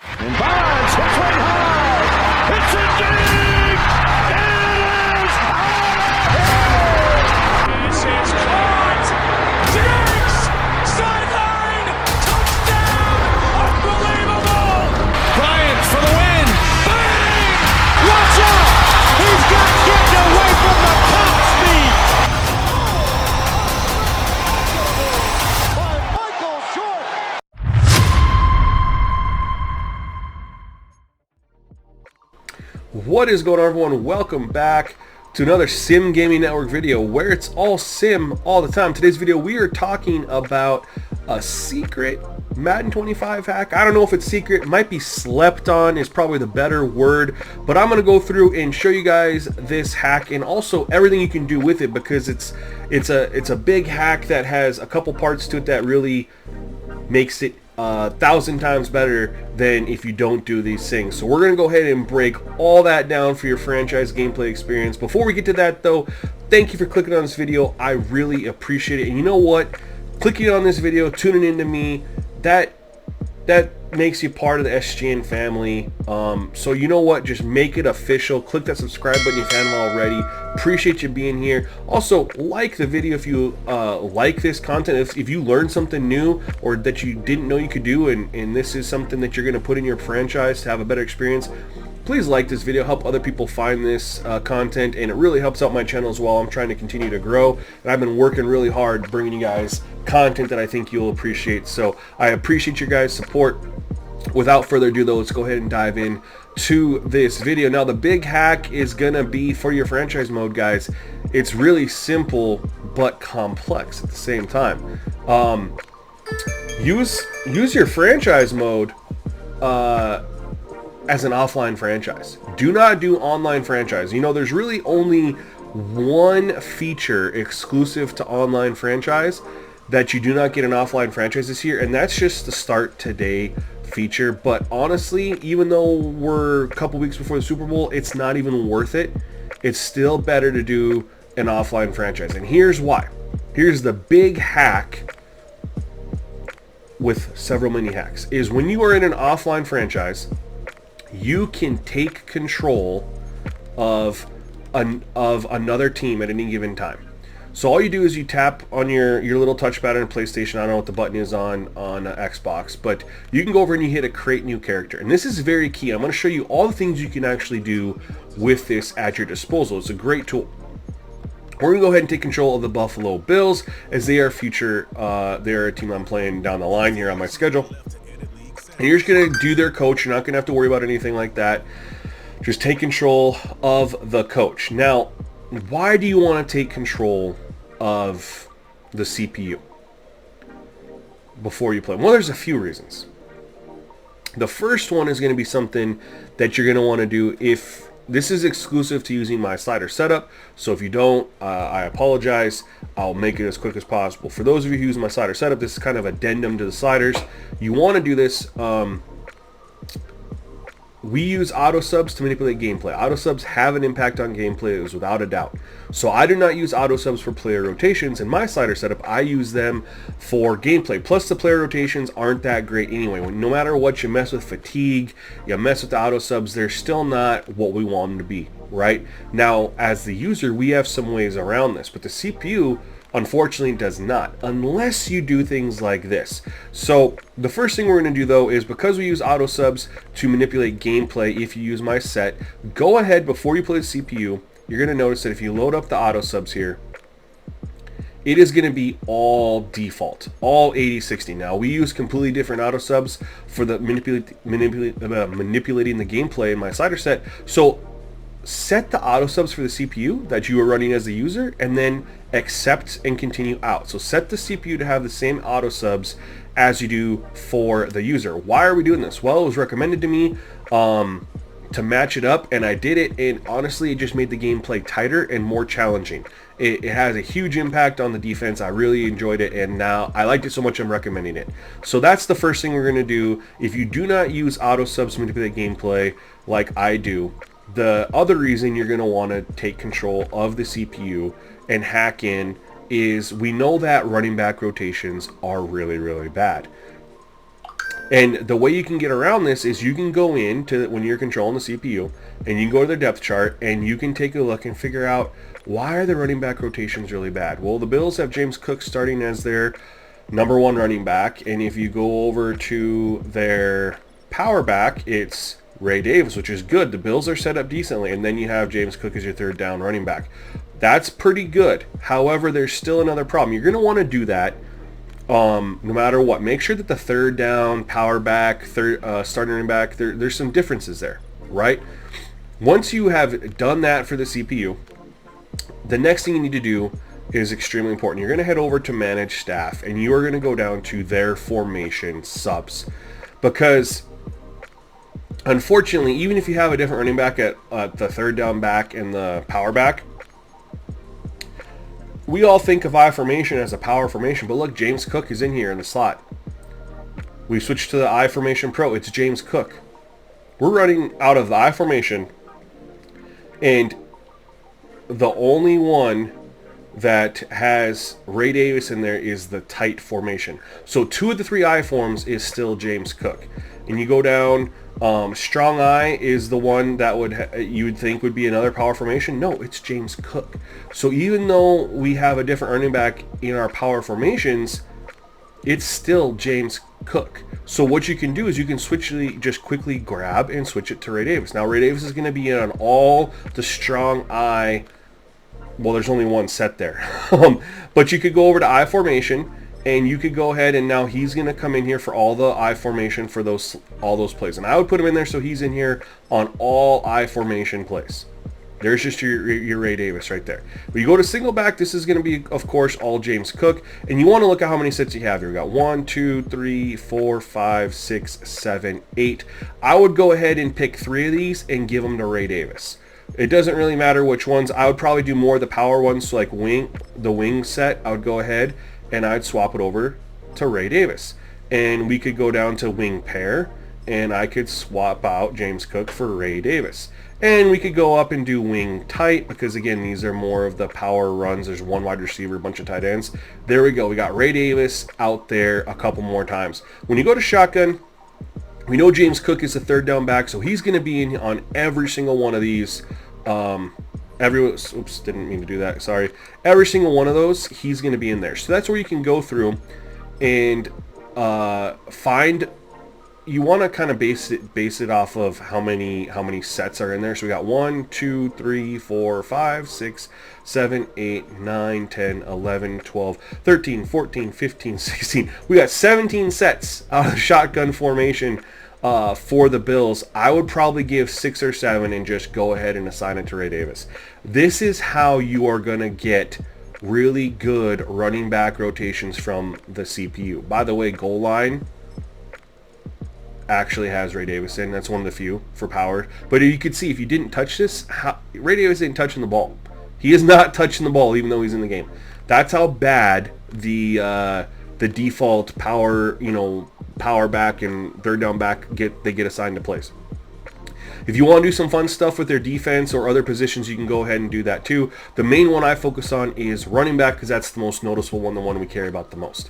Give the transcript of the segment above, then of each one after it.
And Bonds hits one high. It's a dig. It is out of here. This is caught. Diggs. Sideline. Touchdown. Unbelievable. Bryant for the win. Bang. Watch out. He's got getting away from the top speed. What is going on, everyone? Welcome back to another Sim Gaming Network video where it's all sim all the time. Today's video we are talking about a secret Madden 25 hack. I don't know if it's secret, it might be slept on is probably the better word, but I'm gonna go through and show you guys this hack and also everything you can do with it, because it's a big hack that has a couple parts to it that really makes it 1,000 times better than if you don't do these things. So we're going to go ahead and break all that down for your franchise gameplay experience. Before we get to that though, thank you for clicking on this video. I really appreciate it. And you know what? Clicking on this video, tuning into me, that makes you part of the SGN family. So you know what? Just make it official. Click that subscribe button if you haven't already. Appreciate you being here. Also, like the video if you like this content. If you learned something new or that you didn't know you could do, and this is something that you're going to put in your franchise to have a better experience, please like this video. Help other people find this content, and it really helps out my channel as well. I'm trying to continue to grow, and I've been working really hard bringing you guys content that I think you'll appreciate. So I appreciate your guys' support. Without further ado though, let's go ahead and dive in to this video. Now the big hack is gonna be for your franchise mode, guys. It's really simple but complex at the same time. Use your franchise mode as an offline franchise. Do not do online franchise. You know, there's really only one feature exclusive to online franchise that you do not get an offline franchise this year, and that's just the start today feature. But honestly, even though we're a couple weeks before the Super Bowl, it's not even worth it. It's still better to do an offline franchise, and here's why. Here's the big hack with several mini hacks, is when you are in an offline franchise, you can take control of another team at any given time. So all you do is you tap on your little touchpad on PlayStation. I don't know what the button is on Xbox, but you can go over and you hit a create new character. And this is very key. I'm going to show you all the things you can actually do with this at your disposal. It's a great tool. We're going to go ahead and take control of the Buffalo Bills, as they are they're a team I'm playing down the line here on my schedule. And you're just going to do their coach. You're not going to have to worry about anything like that. Just take control of the coach. Now, why do you want to take control of the CPU before you play? Well, there's a few reasons. The first one is going to be something that you're going to want to do if this is exclusive to using my slider setup. So if you don't, I apologize. I'll make it as quick as possible. For those of you who use my slider setup, this is kind of addendum to the sliders. You want to do this. We use auto subs to manipulate gameplay. Auto subs have an impact on gameplay, is without a doubt. So I do not use auto subs for player rotations. In my slider setup, I use them for gameplay. Plus the player rotations aren't that great anyway. No matter what, you mess with fatigue, you mess with the auto subs, they're still not what we want them to be, right? Now, as the user, we have some ways around this, but the CPU unfortunately does not, unless you do things like this. So the first thing we're going to do though is, because we use auto subs to manipulate gameplay, if you use my set, go ahead before you play the CPU, you're going to notice that if you load up the auto subs here, it is going to be all default, all 80/60. Now we use completely different auto subs for the manipulating the gameplay in my slider set. So set the auto subs for the CPU that you are running as the user, and then accept and continue out. So set the CPU to have the same auto subs as you do for the user. Why are we doing this? Well, it was recommended to me to match it up, and I did it, and honestly it just made the gameplay tighter and more challenging. It has a huge impact on the defense. I really enjoyed it, and now I liked it so much I'm recommending it. So that's the first thing we're going to do. If you do not use auto subs to manipulate gameplay like I do, the other reason you're going to want to take control of the CPU and hack in is, we know that running back rotations are really, really bad. And the way you can get around this is you can go into when you're controlling the CPU and you can go to their depth chart and you can take a look and figure out why are the running back rotations really bad. Well, the Bills have James Cook starting as their number one running back, and if you go over to their power back, it's Ray Davis, which is good. The Bills are set up decently, and then you have James Cook as your third down running back. That's pretty good. However, there's still another problem. You're going to want to do that no matter what. Make sure that the third down, power back, starting running back, there's some differences there, right? Once you have done that for the CPU, the next thing you need to do is extremely important. You're going to head over to manage staff, and you are going to go down to their formation subs, because unfortunately, even if you have a different running back at the third down back and the power back, we all think of I formation as a power formation, but look, James Cook is in here in the slot. We switched to the I formation pro. It's James Cook. We're running out of the I formation, and the only one that has Ray Davis in there is the tight formation. So 2 of the 3 I forms is still James Cook. And you go down, strong I is the one that you would think would be another power formation. No, it's James Cook. So even though we have a different running back in our power formations, it's still James Cook. So what you can do is you can just quickly grab and switch it to Ray Davis. Now Ray Davis is going to be in on all the strong I. Well, there's only one set there. But you could go over to I formation, and you could go ahead, and now he's going to come in here for all the I formation for all those plays. And I would put him in there so he's in here on all I formation plays. There's just your Ray Davis right there. But you go to single back, this is going to be, of course, all James Cook. And you want to look at how many sets you have here. We got 1, 2, 3, 4, 5, 6, 7, 8. I would go ahead and pick 3 of these and give them to Ray Davis. It doesn't really matter which ones. I would probably do more of the power ones, so like the wing set, I would go ahead and I'd swap it over to Ray Davis. And we could go down to wing pair, and I could swap out James Cook for Ray Davis. And we could go up and do wing tight, because again, these are more of the power runs. There's one wide receiver, a bunch of tight ends. There we go. We got Ray Davis out there a couple more times. When you go to shotgun, we know James Cook is the third down back, so he's going to be in on every single one of these. Oops, didn't mean to do that. Sorry. Every single one of those, he's going to be in there. So that's where you can go through and find. You want to kind of base it off of how many sets are in there. So we got 1, 2, 3, 4, 5, 6, 7, 8, 9, 10, 11, 12, 13, 14, 15, 16. We got 17 sets out of the shotgun formation for the Bills. I would probably give 6 or 7 and just go ahead and assign it to Ray Davis. This is how you are going to get really good running back rotations from the CPU. By the way, goal line actually has Ray Davis in. That's one of the few for power. But you could see if you didn't touch this, Ray Davis ain't touching the ball. He is not touching the ball even though he's in the game. That's how bad the default power, power back and third down back get assigned to plays. If you want to do some fun stuff with their defense or other positions, you can go ahead and do that too. The main one I focus on is running back, because that's the most noticeable one, the one we care about the most.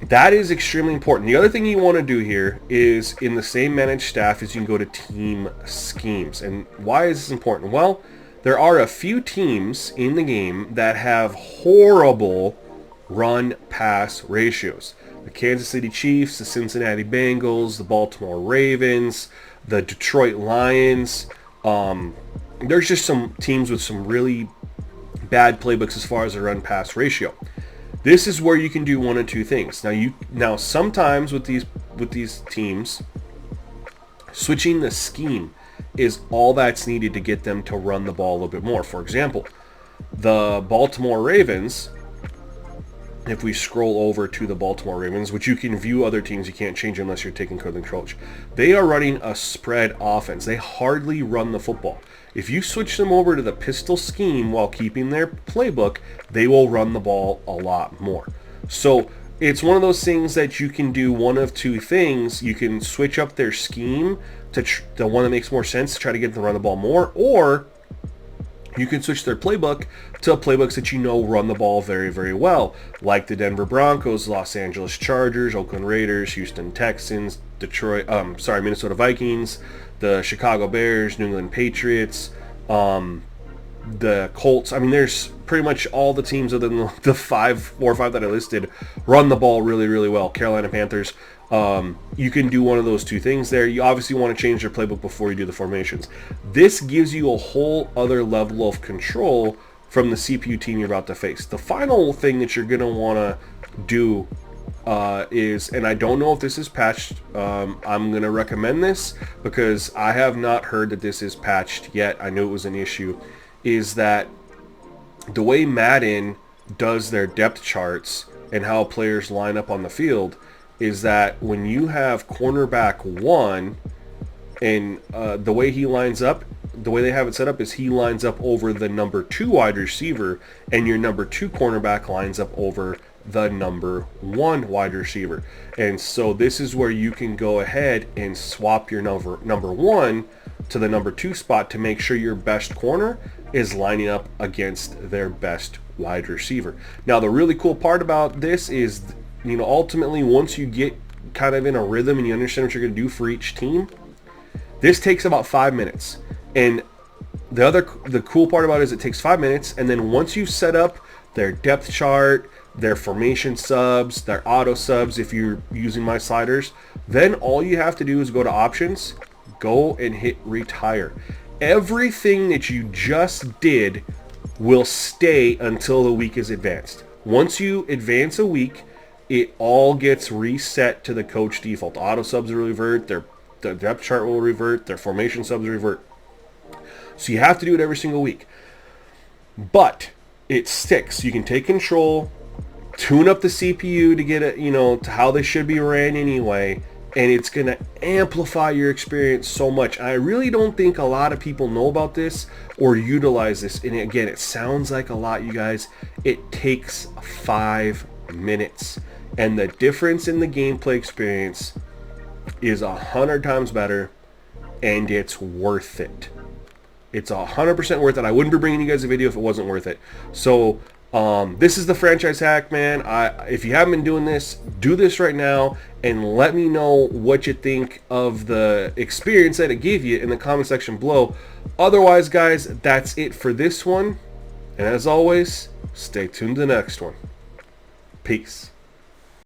That is extremely important. The other thing you want to do here is in the same managed staff is you can go to team schemes. And why is this important? Well, there are a few teams in the game that have horrible run-pass ratios. The Kansas City Chiefs, the Cincinnati Bengals, the Baltimore Ravens, the Detroit Lions. There's just some teams with some really bad playbooks as far as the run-pass ratio. This is where you can do one of two things. Now sometimes with these teams, switching the scheme is all that's needed to get them to run the ball a little bit more. For example, the Baltimore Ravens, if we scroll over to the Baltimore Ravens, which you can view other teams, you can't change unless you're taking code and coach. They are running a spread offense. They hardly run the football. If you switch them over to the pistol scheme while keeping their playbook, they will run the ball a lot more. So it's one of those things that you can do one of two things. You can switch up their scheme to the one that makes more sense to try to get them to run the ball more, or you can switch their playbook to playbooks that you know run the ball very, very well, like the Denver Broncos, Los Angeles Chargers, Oakland Raiders, Houston Texans, Minnesota Vikings, the Chicago Bears, New England Patriots, the Colts. I mean, there's pretty much all the teams other than the 4 or 5 that I listed run the ball really, really well. Carolina Panthers. You can do one of those two things there. You obviously want to change your playbook before you do the formations. This gives you a whole other level of control from the CPU team you're about to face. The final thing that you're going to want to do is, and I don't know if this is patched, I'm going to recommend this because I have not heard that this is patched yet. I knew it was an issue, is that the way Madden does their depth charts and how players line up on the field is that when you have cornerback 1 and the way he lines up, the way they have it set up is he lines up over the number 2 wide receiver, and your number 2 cornerback lines up over the number 1 wide receiver. And so this is where you can go ahead and swap your number 1 to the number 2 spot to make sure your best corner is lining up against their best wide receiver. Now, the really cool part about this is, you know, ultimately once you get kind of in a rhythm and you understand what you're going to do for each team, this takes about 5 minutes. And the cool part about it is it takes 5 minutes, and then once you've set up their depth chart, their formation subs, their auto subs if you're using my sliders, then all you have to do is go to options, go and hit retire. Everything that you just did will stay until the week is advanced. Once you advance a week, it all gets reset to the coach default. Auto subs will revert, their depth chart will revert, their formation subs revert. So you have to do it every single week. But it sticks. You can take control, tune up the CPU to get it, you know, to how they should be ran anyway, and it's going to amplify your experience so much. I really don't think a lot of people know about this or utilize this. And again, it sounds like a lot, you guys. It takes 5 minutes. And the difference in the gameplay experience is 100 times better, and it's worth it. It's 100% worth it. I wouldn't be bringing you guys a video if it wasn't worth it. So this is the franchise hack, man. If you haven't been doing this, do this right now and let me know what you think of the experience that it gave you in the comment section below. Otherwise, guys, that's it for this one. And as always, stay tuned to the next one. Peace.